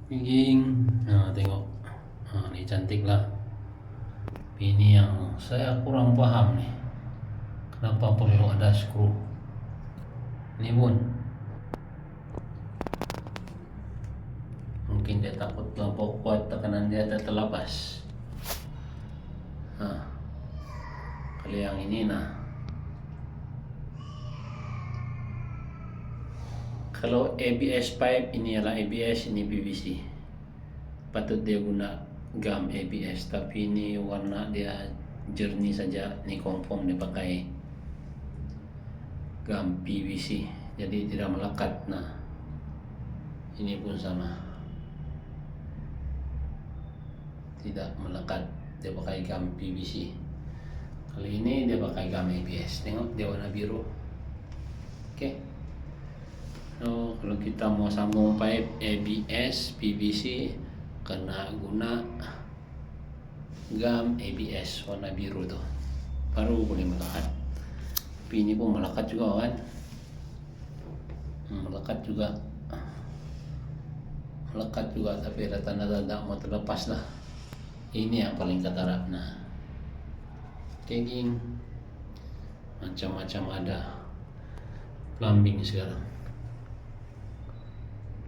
Giging. Nah, tengok. Nah, ini cantik lah. Ini yang saya kurang paham nih. Kenapa perlu ada skru? Ini pun. Mungkin dia takut terlampau kuat, tekanan dia terlepas. Nah, kalau yang ini nah. Kalau ABS pipe ini adalah ABS, ini PVC. Patut dia guna gum ABS, tapi ini warna dia jernih saja. Ini confirm dia pakai gum PVC, jadi tidak melekat. Nah, ini pun sama, tidak melekat. Dia pakai gum PVC. Kali ini dia pakai gum ABS. Tengok dia warna biru. Oke. So, kalau kita mau sambung pipe ABS PVC, kena guna gum ABS warna biru tuh, baru boleh melekat. Tapi ini pun melekat juga kan, melekat juga, tapi ada tanda-tanda mau terlepas lah. Ini yang paling katarak. Nah, tagging macam-macam ada plumbing sekarang.